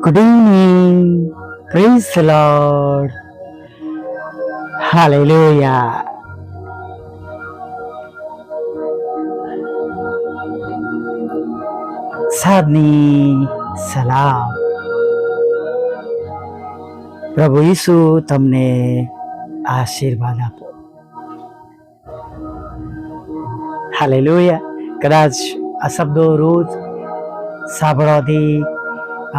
Good evening. Praise the Lord. Hallelujah. સાદની સલામ. પ્રભુ ઈસુ તમને આશીર્વાદ આપો. હાલેલુયા. કદાચ આ શબ્દો રોજ સાંભળવાથી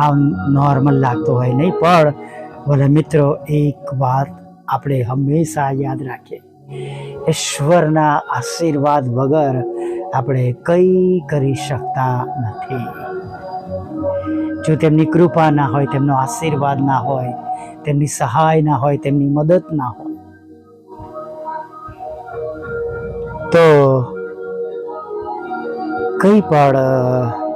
આમ નોર્મલ લાગતો હોય નહીં, પણ ભલે મિત્રો એક વાત આપણે હંમેશા યાદ રાખીએ, ઈશ્વરના આશીર્વાદ વગર આપણે કંઈ કરી શકતા નથી. જો તેમની કૃપા ના હોય, તેમનો આશીર્વાદ ના હોય, તેમની સહાય ના હોય, તેમની મદદ ના હોય, તો કંઈ પણ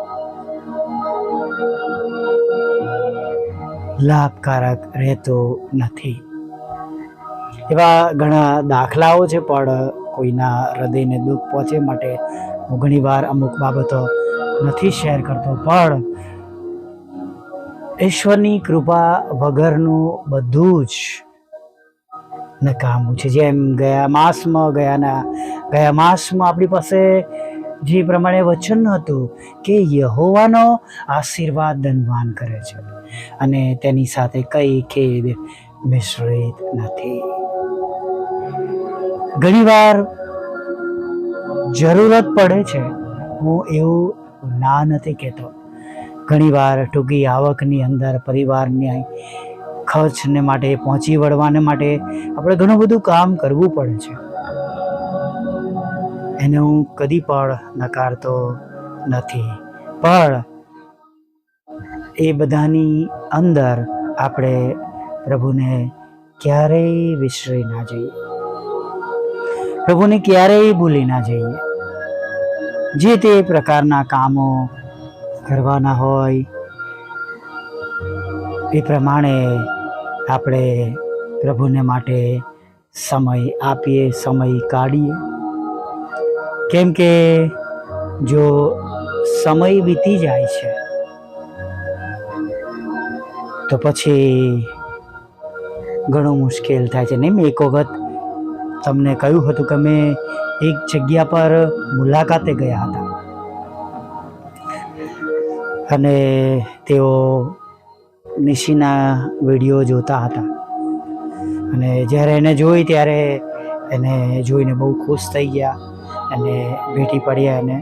લાભકારક રહેતો નથી. એવા ઘણા દાખલાઓ છે, પણ કોઈના હૃદયને દુઃખ પહોંચે માટે હું ઘણીવાર અમુક બાબતો નથી શેર કરતો, પણ ઈશ્વરની કૃપા વગરનું બધું જ નકામું છે. જેમ ગયા માસમાં આપણી પાસે જે પ્રમાણે વચન હતું કે યહોવાનો આશીર્વાદ ધનવાન કરે છે અને તેની સાથે કઈ ખેદ મિશ્રિત નથી. ઘણીવાર જરૂરત પડે છે, હું એવું ના નથી કહેતો. ઘણીવાર ટૂંકી આવકની અંદર પરિવારની ખર્ચને માટે, પહોંચી વળવાને માટે આપણે ઘણું બધું કામ કરવું પડે છે. એને હું કદી પણ નકારતો નથી, પણ એ બધાની અંદર આપણે પ્રભુને ક્યારેય વિસરી ના જઈએ, પ્રભુને ક્યારેય ભૂલી ના જઈએ. જે તે પ્રકારના કામો કરવાના હોય એ પ્રમાણે આપણે પ્રભુને માટે સમય આપીએ, સમય કાઢીએ. કેમ કે જો સમય વીતી જાય છે તો પછી ઘણું મુશ્કેલ થાય છે. નહીં, મેં એક વખત તમને કહ્યું હતું કે મેં એક જગ્યા પર મુલાકાતે ગયા હતા અને તેઓ નિશીના વિડીયો જોતા હતા અને જ્યારે એને જોઈ ત્યારે એને જોઈને બહુ ખુશ થઈ ગયા અને ભેટી પડ્યા એને,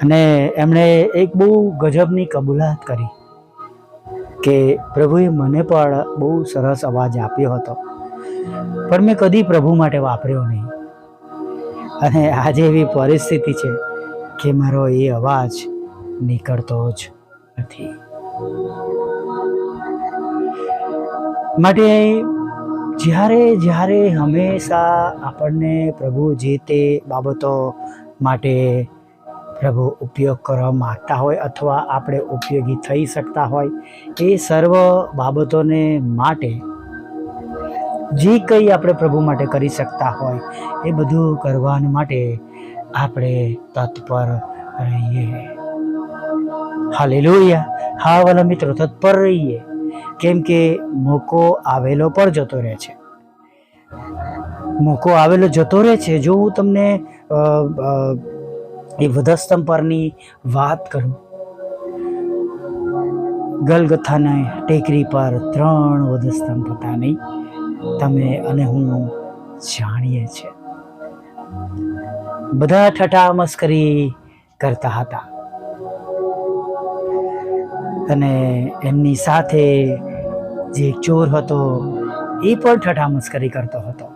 અને એમણે એક બહુ ગજબની કબૂલાત કરી કે પ્રભુએ મને પણ બહુ સરસ અવાજ આપ્યો હતો, પણ મેં કદી પ્રભુ માટે વાપર્યો નહીં. અને આજે એવી પરિસ્થિતિ છે કે મારો એ અવાજ નીકળતો જ નથી. માટે જ્યારે હંમેશા આપણને પ્રભુ જે તે બાબતો માટે પ્રભુ ઉપયોગ કરવા માગતા હોય અથવા આપણે ઉપયોગી થઈ શકતા હોય, એ સર્વ બાબતોને માટે જે કંઈ આપણે પ્રભુ માટે કરી શકતા હોય એ બધું કરવા માટે આપણે તત્પર રહીએ. હાલેલુયા. હા વાલા મિત્રો, તત્પર રહીએ, કેમ કે મોકો આવેલો પણ જતો રહે છે. મોકો આવેલો જતો રહે છે. જો હું તમને એ વધસ્તંભ પરની વાત કરું, ગલગથાના ટેકરી પર 3 વધસ્તંભ હતા, નહીં? તમે અને હું જાણીએ છીએ. બધા ઠઠા મસ્કરી કરતા હતા અને એમની સાથે જે ચોર હતો એ પણ ઠઠા મસ્કરી કરતો હતો.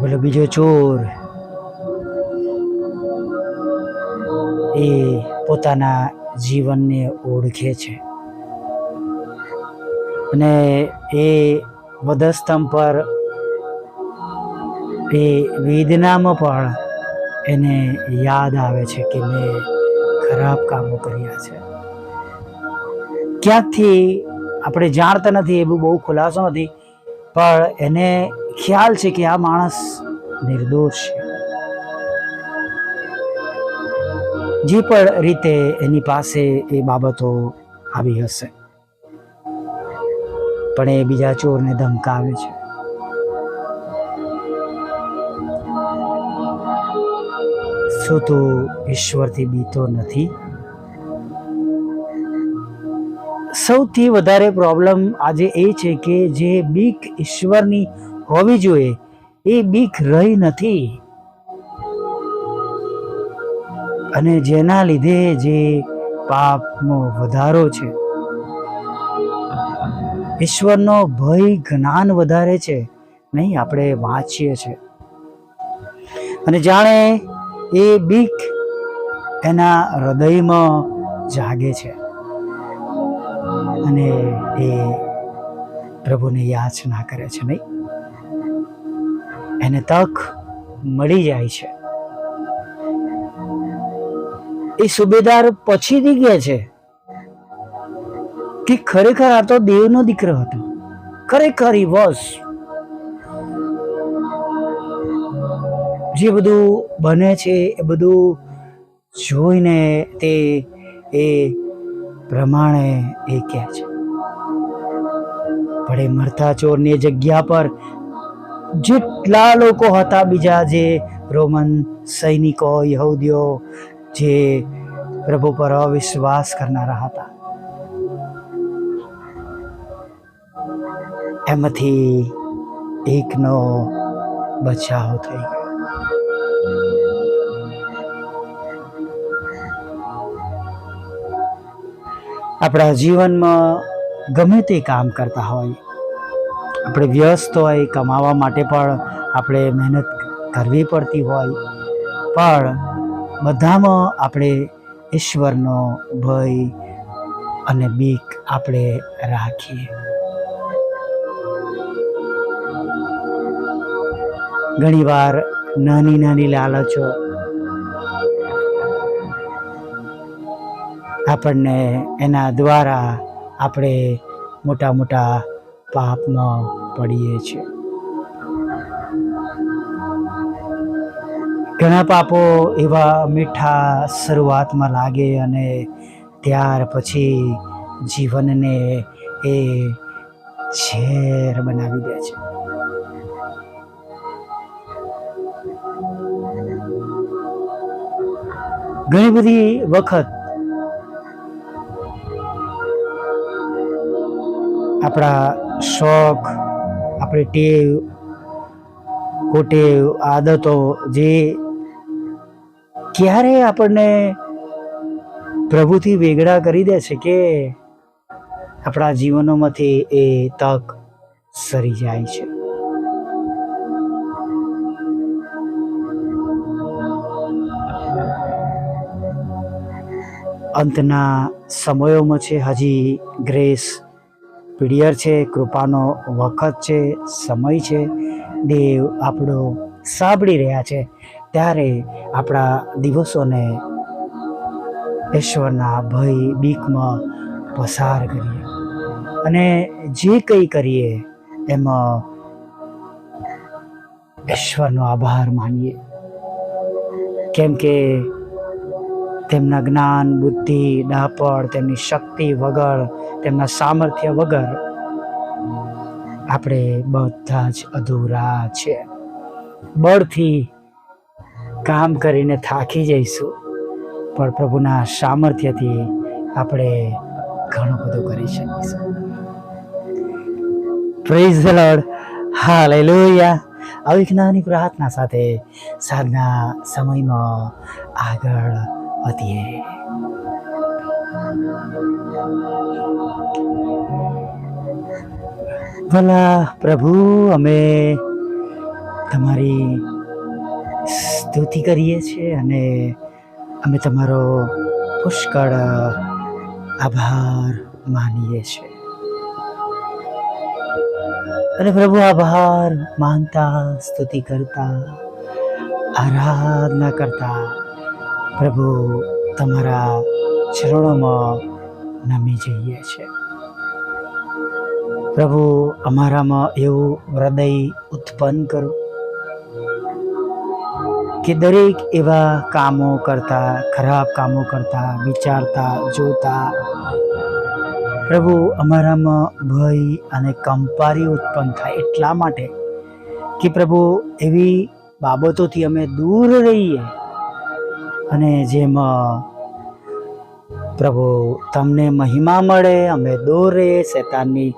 પેલો બીજો ચોર એ પોતાના જીવનને ઓળખે છે અને એ વધસ્તંભ પર એ વેદનામાં પણ એને યાદ આવે છે કે મેં ખરાબ કામો કર્યા છે. ક્યાંકથી આપણે જાણતા નથી, એવું બહુ ખુલાસો નથી, પણ એને ખ્યાલ છે કે આ માણસ નિર્દોષ છે. જે પણ રીતે એની પાસે એ બાબતો આવી હશે, પણ એ બીજા ચોરને ધમકાવે છે. શું તું ઈશ્વરથી બીતો નથી? સૌથી વધારે પ્રોબ્લેમ આજે એ છે કે જે બીક ઈશ્વરની હોવી જોઈએ એ બીક રહી નથી, અને જેના લીધે જે પાપનો વધારો છે, ઈશ્વરનો ભય જ્ઞાન વધારે છે નહીં. આપણે વાંચીએ છીએ અને જાણે એ બીક એના હૃદયમાં જાગે છે અને એ પ્રભુને યાચના કરે છે નહીં. એને તક મળી જાય છે. એ સુબેદાર પછીથી કહે છે કે ખરેખર આ તો દેવનો દીકરો હતો. ખરેખર ઈ વોઝ. જે બધું બને છે એ બધું જોઈને તે એ પ્રમાણે એ કહે છે. પણ એ મરતા ચોરની જગ્યા પર જેટલા લોકો હતા, બીજા જે રોમન સૈનિકો, યહૂદીઓ જે પ્રભુ પર અવિશ્વાસ કરનારા હતા, એમાંથી એકનો બચાવ થઈ ગયો. આપણા જીવનમાં ગમે તે કામ કરતા હોય, આપણે વ્યસ્ત હોય, કમાવા માટે પણ આપણે મહેનત કરવી પડતી હોય, પણ બધામાં આપણે ઈશ્વરનો ભય અને બીક આપણે રાખીએ. ઘણીવાર નાની નાની લાલચો આપણને એના દ્વારા આપણે મોટા મોટા પાપમાં પડીએ છીએ. ઘણા પાપો એવા મીઠા શરૂઆતમાં લાગે અને ત્યાર પછી જીવનને એ ઝેર બનાવી દે છે. ઘણી બધી વખત આપણા શોખ, આપણી ટેવ, કુટેવ, આદતો જે ક્યારે આપણને પ્રભુથી વેગળા કરી દે છે કે આપણા જીવનોમાંથી એ તક સરી જાય છે. અંતના સમયોમાં છે, હજી ગ્રેસ પીરિયડ છે, કૃપાનો વખત છે, સમય છે. દેવ આપણો સાંભળી રહ્યા છે, ત્યારે આપણા દિવસોને ઈશ્વરના ભય બીકમાં પસાર કરીએ અને જે કંઈ કરીએ એમાં ઈશ્વરનો આભાર માનીએ. કેમ કે તેમના જ્ઞાન, બુદ્ધિ, ડાપણ, તેમની શક્તિ વગર, તેમના સામર્થ્ય વગર આપણે બધા જ અધૂરા છે. બળથી કામ કરીને થાકી જઈશું, પણ પ્રભુના સામર્થ્યથી આપણે ઘણું બધું કરી શકીશું. Praise the lord. હાલેલુયા. આવી નાની પ્રાર્થના સાથે સાંજના સમયમાં આગળ વધીએ. ભલા પ્રભુ, અમે તમારી સ્તુતિ કરીએ છીએ અને અમે તમારો પુષ્કળ આભાર માનીએ છીએ. અને પ્રભુ, આભાર માનતા, સ્તુતિ કરતા, આરાધના કરતા પ્રભુ તમારા ચરણોમાં નમી જઈએ છીએ. પ્રભુ, અમારામાં એવું હૃદય ઉત્પન્ન કરો કે દરેક એવા કામો કરતા, ખરાબ કામો કરતા, વિચારતા, જોતા પ્રભુ અમારામાં ભય અને કંપારી ઉત્પન્ન થાય, એટલા માટે કે પ્રભુ એવી બાબતોથી અમે દૂર રહીએ અને જેમાં પ્રભુ તમને મહિમા મળે, અમે દૂર રહીએ, શૈતાનની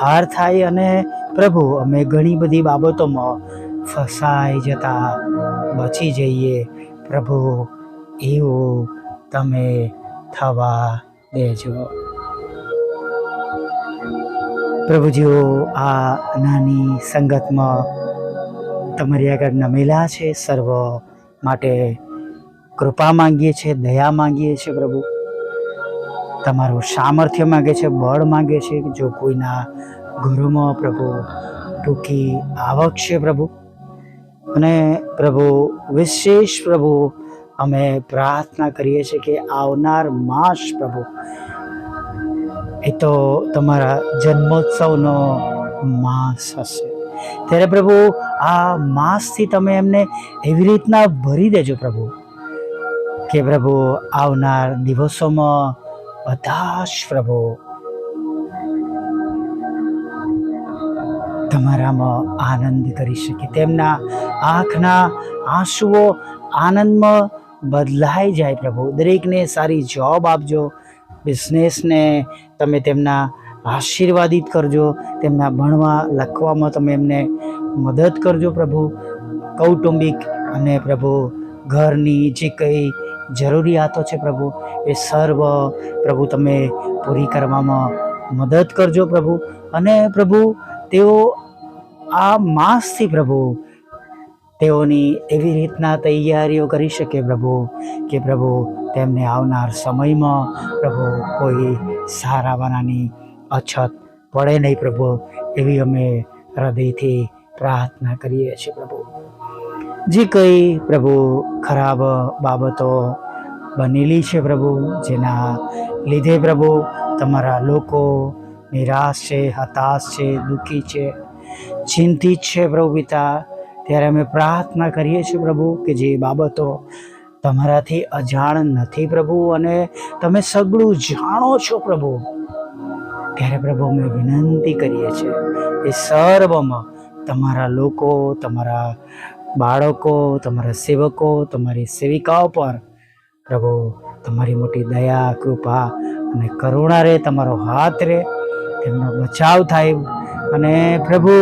હાર થાય અને પ્રભુ અમે ઘણી બધી બાબતોમાં ફસાઈ જતા બચી જઈએ. પ્રભુ એવું તમે થવા દેજો. પ્રભુ જેઓ આ નાની સંગતમાં તમારી આગળ નમેલા છે, સર્વ માટે કૃપા માંગીએ છીએ, દયા માંગીએ છીએ. પ્રભુ તમારું સામર્થ્ય માંગે છે, બળ માંગે છે. જો કોઈના ઘરોમાં પ્રભુ ટૂંકી આવક છે પ્રભુ, અને પ્રભુ વિશેષ પ્રભુ અમે પ્રાર્થના કરીએ છીએ કે આવનાર માસ પ્રભુ એ તો તમારા જન્મોત્સવનો માસ હશે, ત્યારે પ્રભુ આ માસથી તમે એમને એવી રીતના ભરી દેજો પ્રભુ કે પ્રભુ આવનાર દિવસોમાં બધા જ પ્રભુ તમારામાં આનંદ કરી શકે, તેમના આંખના આંસુઓ આનંદમાં બદલાઈ જાય. પ્રભુ દરેકને સારી જોબ આપજો, બિઝનેસને તમે તેમના આશીર્વાદિત કરજો, તેમના ભણવા લખવામાં તમે એમને મદદ કરજો. પ્રભુ કૌટુંબિક અને પ્રભુ ઘરની જે કંઈ જરૂરિયાતો છે પ્રભુ એ સર્વ પ્રભુ તમે પૂરી કરવામાં મદદ કરજો પ્રભુ. અને પ્રભુ તેઓ આ માસથી પ્રભુ તેઓની એવી રીતના તૈયારીઓ કરી શકે પ્રભુ કે પ્રભુ તેમને આવનાર સમયમાં પ્રભુ કોઈ સારા વાનાની અછત પડે નહીં પ્રભુ, એવી અમે હૃદયથી પ્રાર્થના કરીએ છીએ. પ્રભુ જે કંઈ પ્રભુ ખરાબ બાબતો બનેલી છે પ્રભુ, જેના લીધે પ્રભુ તમારા લોકો નિરાશ છે, હતાશ છે, દુઃખી છે, ચિંતિત છે પ્રભુ પિતા, ત્યારે અમે પ્રાર્થના કરીએ છીએ પ્રભુ કે જે બાબતો તમારાથી અજાણ નથી પ્રભુ અને તમે સગળું જાણો છો પ્રભુ, ત્યારે પ્રભુ અમે વિનંતી કરીએ છીએ એ સર્વમાં તમારા લોકો, તમારા બાળકો, તમારા સેવકો, તમારી સેવિકાઓ પર પ્રભુ તમારી મોટી દયા, કૃપા અને કરુણા રહે, તમારો હાથ રહે, તેમનો બચાવ થાય. અને પ્રભુ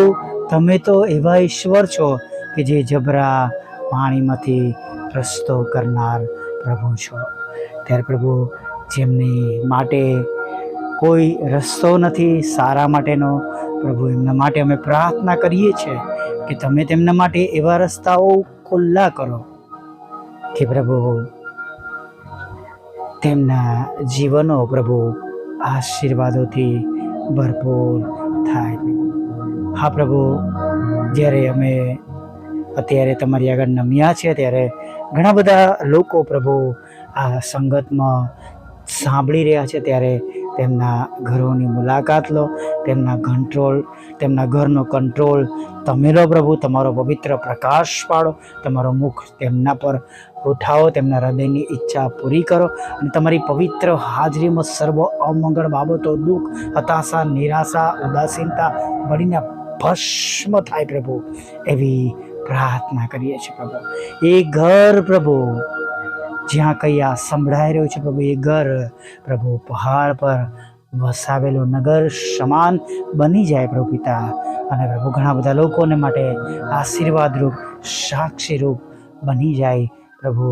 તમે તો એવા ઈશ્વર છો કે જે જબરા પાણીમાંથી રસ્તો કરનાર પ્રભુ છો, ત્યારે પ્રભુ જેમની માટે કોઈ રસ્તો નથી સારા માટેનો પ્રભુ, એમના માટે અમે પ્રાર્થના કરીએ છીએ કે તમે તેમના માટે એવા રસ્તાઓ ખુલ્લા કરો કે પ્રભુ તેમના જીવનો પ્રભુ આશીર્વાદોથી ભરપૂર થાય. હા પ્રભુ, જ્યારે અમે અત્યારે તમારી આગળ નમ્યા છે ત્યારે ઘણા બધા લોકો પ્રભુ આ સંગતમાં સાંભળી રહ્યા છે, ત્યારે તેમના ઘરોની મુલાકાત લો, તેમના ઘરનો કંટ્રોલ તમે લો પ્રભુ. તમારો પવિત્ર પ્રકાશ પાડો, તમારો મુખ તેમના પર ઉઠાવો, તેમના હૃદયની ઈચ્છા પૂરી કરો અને તમારી પવિત્ર હાજરીમાં સર્વ અમંગળ બાબતો, દુઃખ, હતાશા, નિરાશા, ઉદાસીનતા બળીને ભસ્મ થાય પ્રભુ, એવી પ્રાર્થના કરીએ છીએ પ્રભુ. એ ઘર પ્રભુ જ્યાં કંઈ આ સંભળાઈ રહ્યું છે પ્રભુ, એ ઘર પ્રભુ પહાડ પર વસાવેલું નગર સમાન બની જાય પ્રભુ પિતા, અને પ્રભુ ઘણા બધા લોકોને માટે આશીર્વાદ રૂપ, સાક્ષી રૂપ બની જાય પ્રભુ,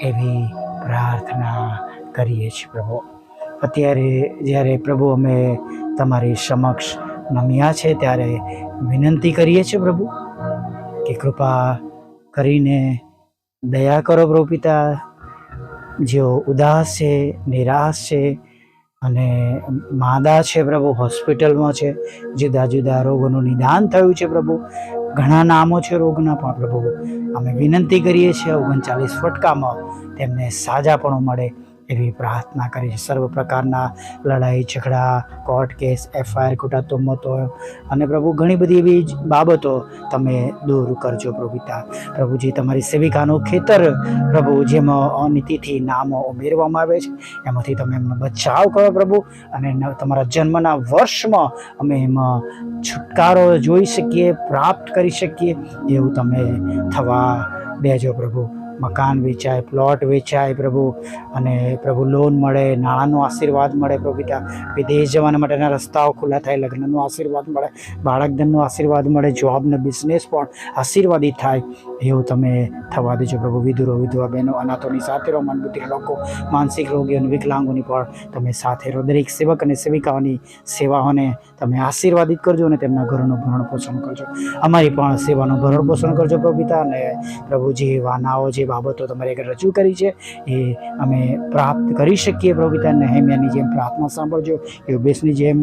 એવી પ્રાર્થના કરીએ છીએ પ્રભુ. અત્યારે જ્યારે પ્રભુ અમે તમારી સમક્ષ નમ્યા છે ત્યારે વિનંતી કરીએ છીએ પ્રભુ કે કૃપા કરીને દયા કરો પ્રભુ પિતા. જેઓ ઉદાસ છે, નિરાશ છે અને માંદા છે પ્રભુ, હોસ્પિટલમાં છે, જુદા જુદા રોગોનું નિદાન થયું છે પ્રભુ, ઘણા નામો છે રોગના, પણ પ્રભુ અમે વિનંતી કરીએ છીએ 39 ફટકામાં તેમને સાજાપણું મળે, એવી પ્રાર્થના કરી છે. સર્વ પ્રકારના લડાઈ ઝઘડા, કોર્ટ કેસ, FIR, ખોટા તોમતો અને પ્રભુ ઘણી બધી એવી બાબતો તમે દૂર કરજો પ્રભુ પિતા. પ્રભુજી, તમારી સેવિકાનું ખેતર પ્રભુ જેમાં અનીતિથી નામો ઉમેરવામાં આવે છે એમાંથી તમે એમનો બચાવ કરો પ્રભુ, અને તમારા જન્મના વર્ષમાં અમે એમાં છુટકારો જોઈ શકીએ, પ્રાપ્ત કરી શકીએ એવું તમે થવા દેજો પ્રભુ. મકાન વેચાય, પ્લોટ વેચાય પ્રભુ, અને પ્રભુ લોન મળે, નાણાંનો આશીર્વાદ મળે પ્રભુ પિતા. વિદેશ જવાના માટેના રસ્તાઓ ખુલ્લા થાય, લગ્નનો આશીર્વાદ મળે, બાળકધનનો આશીર્વાદ મળે, જોબ ને બિઝનેસ પણ આશીર્વાદિત થાય એવું તમે થવા દેજો પ્રભુ. વિધુરો, વિધવા બહેનો, અનાથોની સાથે રહો, મનબુદ્ધિ લોકો, માનસિક રોગીઓ અને વિકલાંગોની પણ તમે સાથે રહો. દરેક સેવક અને સેવિકાઓની સેવાઓને તમે આશીર્વાદિત કરજો અને તેમના ઘરનું ભરણ પોષણ કરજો. અમારી પણ સેવાનું ભરણ પોષણ કરજો પ્રભુ પિતા. અને પ્રભુ જે વાનાઓ, જે બાબતો તમારે આગળ રજૂ કરી છે એ અમે પ્રાપ્ત કરી શકીએ પ્રભુ પિતા. નેહેમ્યાની જેમ પ્રાર્થના સાંભળજો, યોબેસની જેમ,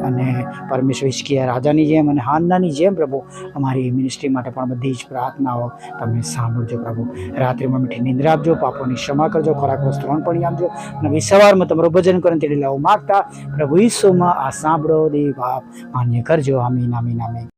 અને પરમેશ્વર હિજકિયા રાજાની જેમ, અને હાન્નાની જેમ પ્રભુ અમારી મિનિસ્ટ્રી માટે પણ બધી જ પ્રાર્થનાઓ તમે સાંભળજો પ્રભુ. રાત્રિમાં મીઠી નિંદ્રા આપજો, પાપોની ક્ષમા કરજો, ખોરાક વસ્તુઓને પણ આપજો, અને સવારમાં તમારું ભજન કરીને તેડી લાવો માગતા પ્રભુ ઈસુમાં આ સાંભળો દેવ બાપ માન્ય કરજો. આમીન, આમીન, આમીન.